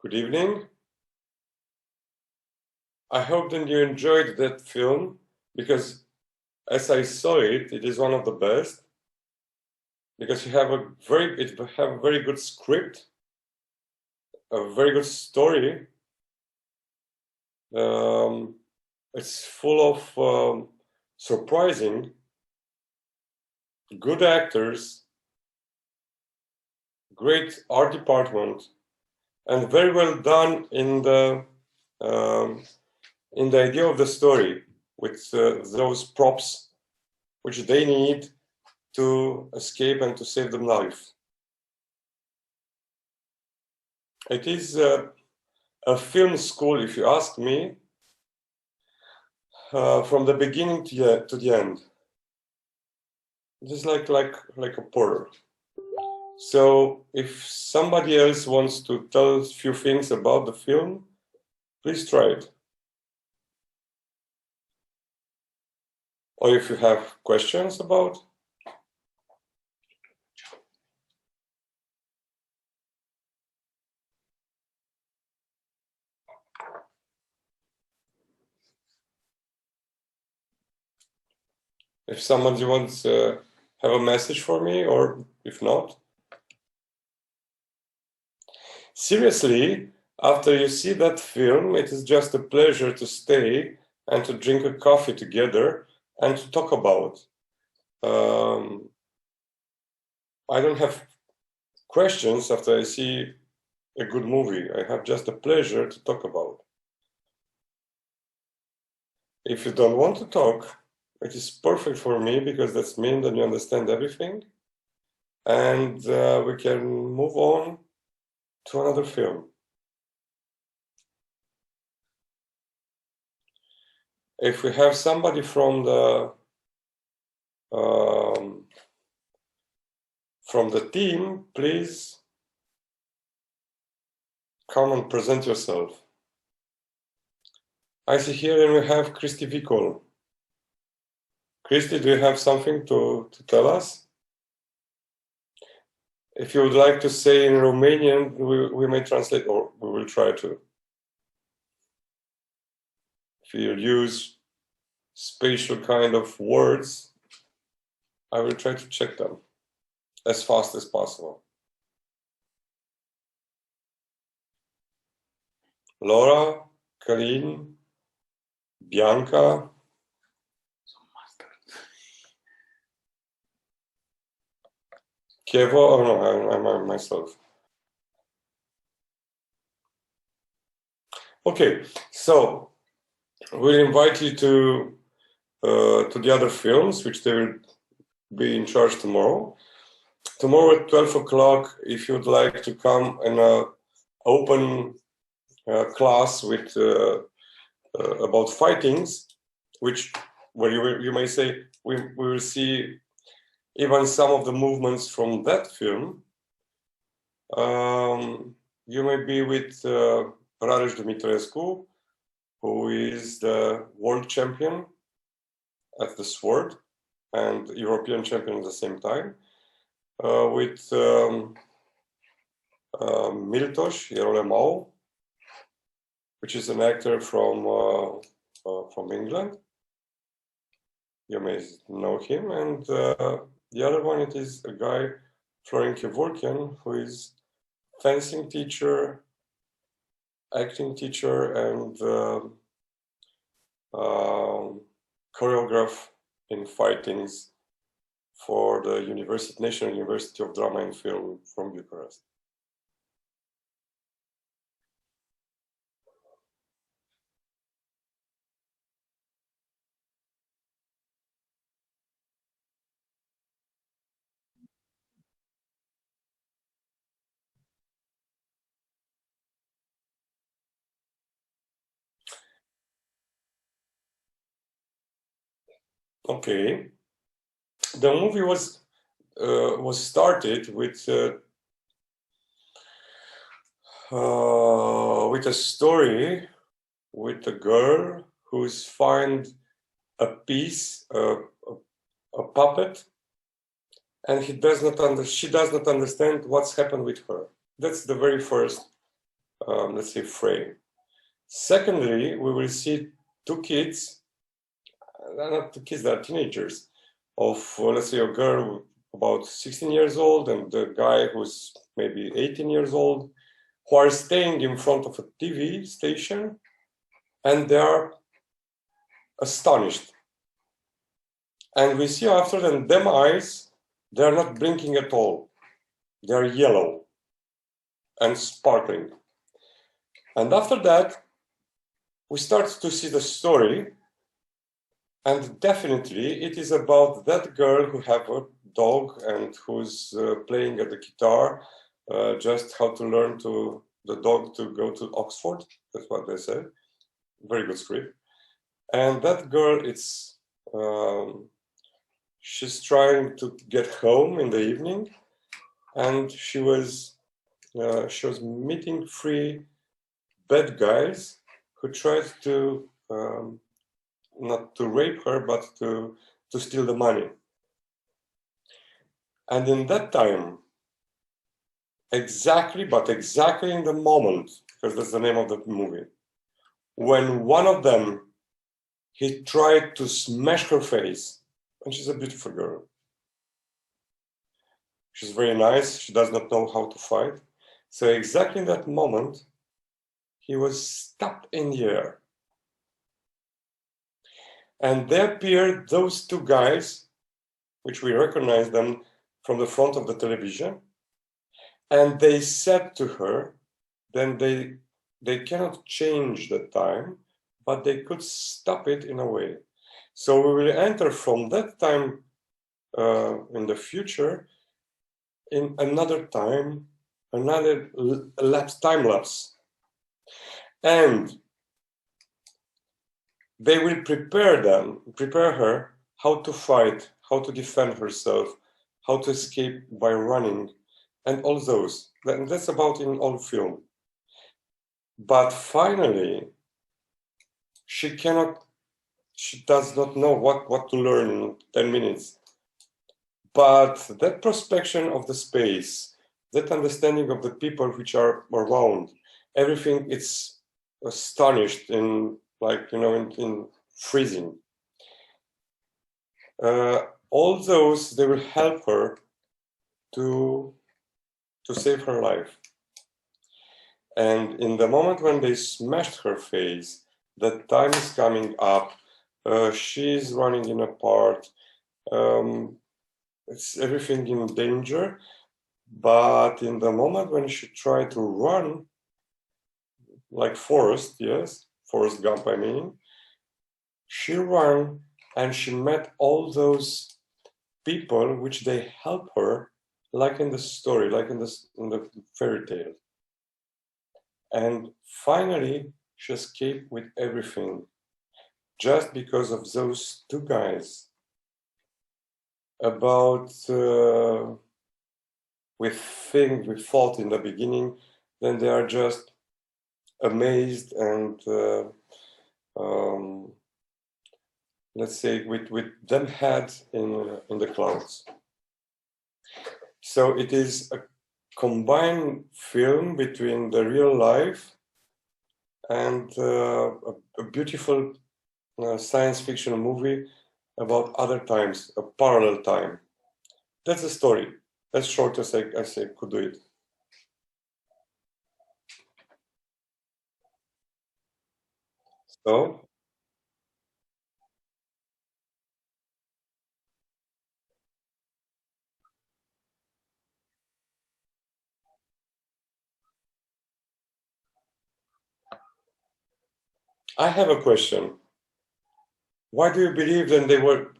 Good evening. I hope that you enjoyed that film because as I saw it, it is one of the best because it have a very good script, a very good story. It's full of surprising, good actors, great art department, and very well done in the idea of the story with those props which they need to escape and to save them life. It is a film school, if you ask me, from the beginning to the end. It is like a portal. So if somebody else wants to tell a few things about the film, please try it. Or if you have questions about. If somebody wants to have a message for me, or if not. Seriously, after you see that film, it is just a pleasure to stay and to drink a coffee together and to talk about. I don't have questions after I see a good movie. I have just a pleasure to talk about. If you don't want to talk, it is perfect for me because that means that you understand everything and we can move on to another film. If we have somebody from the team, please come and present yourself. I see here and we have Christy Vicol. Christy, do you have something to tell us? If you would like to say in Romanian, we may translate, or we will try to. If you use spatial kind of words, I will try to check them as fast as possible. Laura, Karin, Bianca. Kevo, oh no, I'm myself. Okay, so we'll invite you to the other films, which they will be in charge tomorrow. Tomorrow at 12 o'clock, if you'd like to come in an open class with about fightings, where you may say we will see even some of the movements from that film. You may be with Rareș Dumitrescu, who is the world champion at the sword and European champion at the same time, with Miltos Ierolemau, which is an actor from England. You may know him, and the other one, it is a guy, Florin Kevorkian, who is fencing teacher, acting teacher, and choreograph in fightings for the National University of Drama and Film from Bucharest. Okay, the movie was started with a story with a girl who's find a piece, a puppet, and she does not understand what's happened with her. That's the very first let's say, frame. Secondly, we will see two kids, they're not two kids, they're teenagers, of, let's say, a girl about 16 years old and a guy who's maybe 18 years old, who are staying in front of a TV station, and they are astonished. And we see after them eyes, they're not blinking at all. They're yellow and sparkling. And after that, we start to see the story, and definitely it is about that girl who have a dog and who's playing at the guitar, just how to learn the dog to go to Oxford. That's what they said. Very good script. And that girl, she's trying to get home in the evening, and she was meeting three bad guys who tried to not to rape her, but to steal the money. And in that time, exactly in the moment, because that's the name of the movie, when one of them, he tried to smash her face, and she's a beautiful girl. She's very nice, she does not know how to fight. So exactly in that moment, he was stopped in the air. And there appeared those two guys, which we recognize them from the front of the television. And they said to her, then they cannot change the time, but they could stop it in a way. So we will enter from that time in the future in another time, another time lapse. And they will prepare her how to fight, how to defend herself, how to escape by running, and all those. That's about in all film. But finally, she does not know what to learn in 10 minutes. But that prospection of the space, that understanding of the people which are around, everything, it's astonished in, like, in freezing. All those, they will help her to save her life. And in the moment when they smashed her face, the time is coming up, she's running in a part, it's everything in danger. But in the moment when she tried to run, like Forrest Gump, I mean, she ran and she met all those people which they help her, like in the story, like in the fairy tale. And finally, she escaped with everything, just because of those two guys. About we thought in the beginning, then they are just amazed and let's say with them head in the clouds. So it is a combined film between the real life and a beautiful science fiction movie about other times, a parallel time. That's the story. As short as I could do it. So I have a question. Why do you believe that they were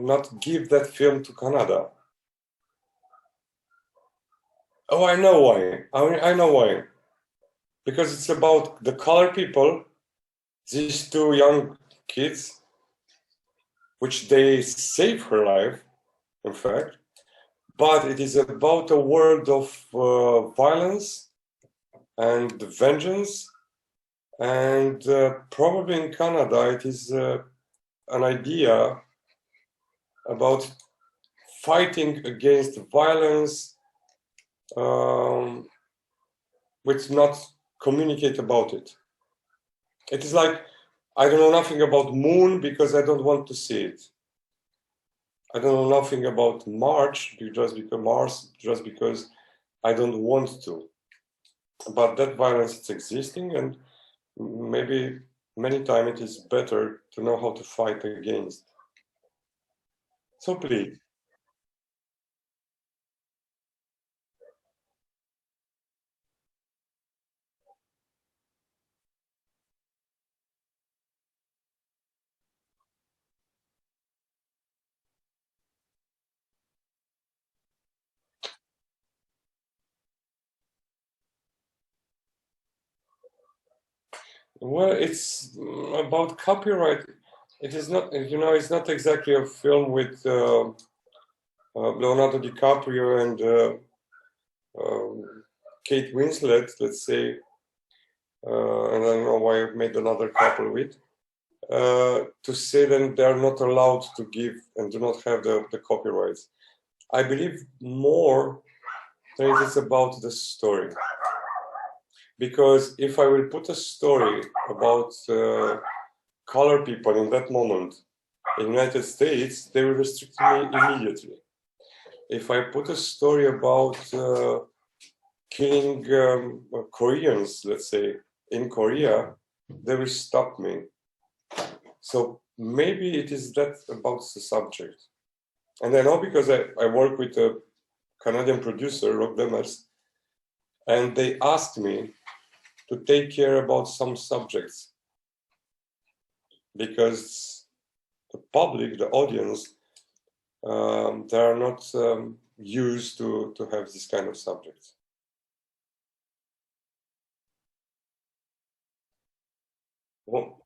not give that film to Canada? Oh, I know why. I know why. Because it's about the colored people, these two young kids, which they save her life, in fact. But it is about a world of violence and vengeance. And probably in Canada, it is an idea about fighting against violence, which not communicate about it. It is like, I don't know nothing about moon because I don't want to see it. I don't know nothing about Mars just because I don't want to. But that violence is existing, and maybe many times it is better to know how to fight against. So please. Well, it's about copyright. It is not, it's not exactly a film with Leonardo DiCaprio and Kate Winslet, let's say, and I don't know why I've made another couple with, to say that they're not allowed to give and do not have the copyrights. I believe more that it is about the story. Because if I will put a story about color people in that moment in the United States, they will restrict me immediately. If I put a story about killing Koreans, let's say, in Korea, they will stop me. So maybe it is that about the subject. And I know because I work with a Canadian producer, Rob Demers, and they asked me to take care about some subjects because the public, the audience, they are not used to have this kind of subjects. Well,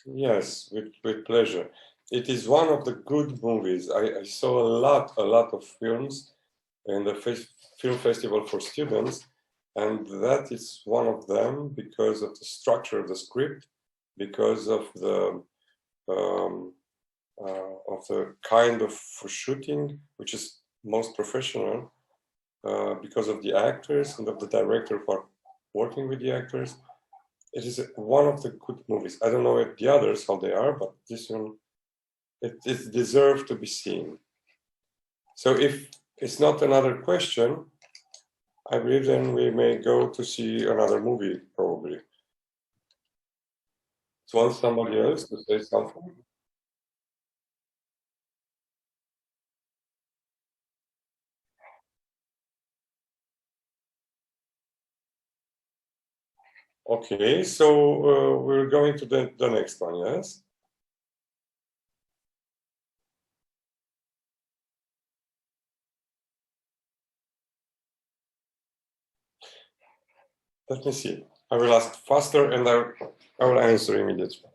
yes, with pleasure. It is one of the good movies. I saw a lot of films in the film festival for students, and that is one of them because of the structure of the script, because um, of the kind of shooting, which is most professional, because of the actors and of the director who are working with the actors. It is one of the good movies. I don't know if the others how they are, but this one it deserves to be seen. So if it's not another question, I believe then we may go to see another movie probably. So want somebody else to say something? Okay, so we're going to the next one, yes? Let me see. I will ask faster and I will answer immediately.